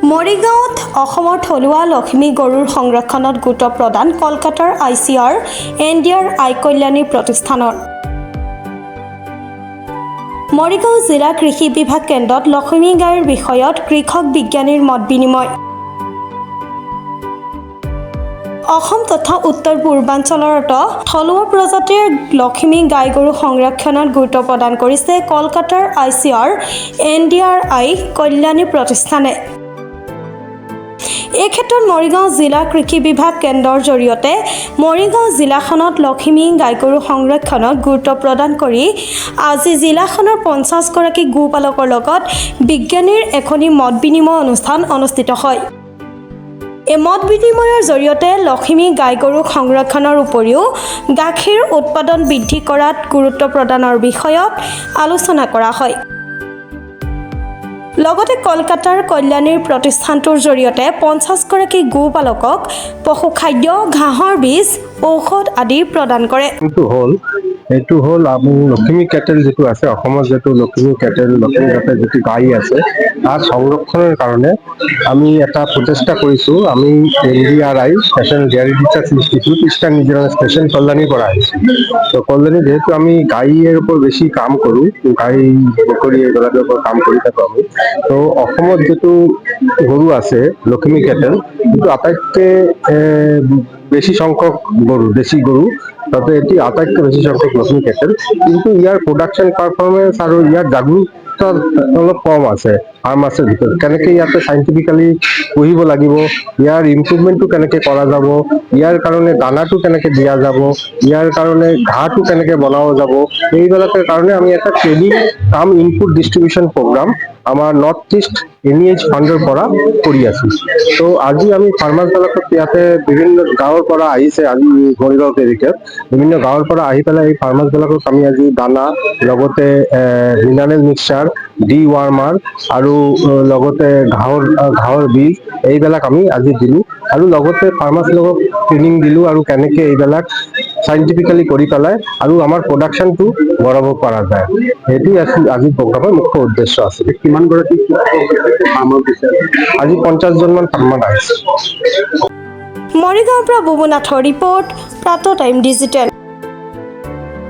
মৰিগাঁৱত অসমৰ থলুৱা লখিমী গৰুৰ সংৰক্ষণত গুৰুত্ব প্ৰদান কলকাতাৰ ICR NDR আই কল্যাণী প্ৰতিষ্ঠানৰ। মৰিগাঁও জিলা কৃষি বিভাগ কেন্দ্ৰত লখিমী গাইৰ বিষয়ত কৃষক বিজ্ঞানীৰ মত বিনিময়। অসম তথা উত্তৰ পূৰ্বাঞ্চলত থলুৱা প্ৰজাতিৰ লখিমী গাই গৰু সংৰক্ষণত গুৰুত্ব প্ৰদান কৰিছে কলকাতাৰ ICR NDR আই কল্যাণী প্ৰতিষ্ঠানে। এই ক্ষেত্ৰত মৰিগাঁও জিলা কৃষি বিভাগ কেন্দ্ৰৰ জৰিয়তে মৰিগাঁও জিলাখনত লখিমী গাই গৰু সংৰক্ষণত গুৰুত্ব প্ৰদান কৰি আজি জিলাখনৰ 50 গৰাকী গোপালকৰ লগত বিজ্ঞানীৰ এখনি মত বিনিময় অনুষ্ঠান অনুষ্ঠিত হয়। এই মত বিনিময়ৰ জৰিয়তে লখিমী গাই গৰু সংৰক্ষণৰ উপৰিও গাখীৰ উৎপাদন বৃদ্ধি কৰাত গুৰুত্ব প্ৰদানৰ বিষয়ত আলোচনা কৰা হয়। লগতে কলকাতাৰ কল্যাণীৰ প্ৰতিষ্ঠানটোৰ জৰিয়তে 50 গৰাকী গোপালকক পশুখাদ্য, ঘাঁহৰ বীজ, ঔষধ আদি প্ৰদান কৰে। এইটো হ'ল আমি লখিমী কেটেল যিটো আছে অসমত যিটো লখিমী কেটেল লখিমী জাতৰ যিটো গাই আছে তাৰ সংৰক্ষণৰ কাৰণে আমি এটা প্ৰচেষ্টা কৰিছোঁ। আমি NDRI national dairy research institute eastern regional station কল্যাণীৰ পৰা আহিছোঁ। তো কল্যাণী যেহেতু আমি গাইৰ ওপৰত বেছি কাম কৰোঁ, গাই মেকুৰী এইবিলাকৰ ওপৰত কাম কৰি থাকোঁ আমি। তো অসমত যিটো গৰু আছে লখিমী কেটেল সেইটো আটাইতকৈ বেছি সংখ্যক গৰু দেশী গৰু, তাতে এটি আটাইতকৈ বেছি সংখ্যক লখিমী কেটেল, কিন্তু ইয়াৰ প্ৰডাকশ্যন পাৰফৰ্মেঞ্চ আৰু ইয়াৰ জাগৰূকতা অলপ কম আছে ফাৰ্মাৰ্চৰ ভিতৰত। কেনেকৈ ইয়াতে চাইণ্টিফিকেলি পুহিব লাগিব, ইয়াৰ ইম্প্ৰুভমেণ্টটো কেনেকৈ কৰা যাব, ইয়াৰ কাৰণে দানাটো কেনেকৈ দিয়া যাব, ইয়াৰ কাৰণে ঘাঁহটো কেনেকৈ বনাব যাব, এইবিলাকৰ কাৰণে আমি এটা ট্ৰেইনিং কাম ইনপুট ডিষ্ট্ৰিবিউশ্যন প্ৰগ্ৰাম আমাৰ নৰ্থ ইষ্ট NEH ফাণ্ডৰ পৰা কৰি আছোঁ। তো আজি আমি ফাৰ্মাৰ্চবিলাকক ইয়াতে বিভিন্ন গাঁৱৰ পৰা আহিছে, আজি মৰিগাঁও এৰিয়াত বিভিন্ন গাঁৱৰ পৰা আহি পেলাই এই ফাৰ্মাৰ্চবিলাকক আমি আজি দানা লগতে মিনাৰেল মিক্সাৰ, ডিৱাৰ্মাৰ আৰু লগতে ঘাঁহৰ বীজ এইবিলাক আমি আজি দিলোঁ আৰু লগতে ফাৰ্মাৰ্চবিলাকক ট্ৰেইনিং দিলোঁ আৰু কেনেকৈ এইবিলাক চাইণ্টিফিকেলি কৰি পেলাই আৰু আমাৰ প্ৰডাকশ্যনটো বঢ়াব পৰা যায়। সেইটোৱে আজি প্ৰগ্ৰামৰ মুখ্য উদ্দেশ্য আছিল। কিমানগৰাকী ফাৰ্মাৰ দিছে? আজি 50জনমান ফাৰ্মাৰ আহিছে। মৰিগাঁৱৰ পৰা বুবুনাথৰ ৰিপৰ্ট, প্ৰাতঃ টাইম ডিজিটেল।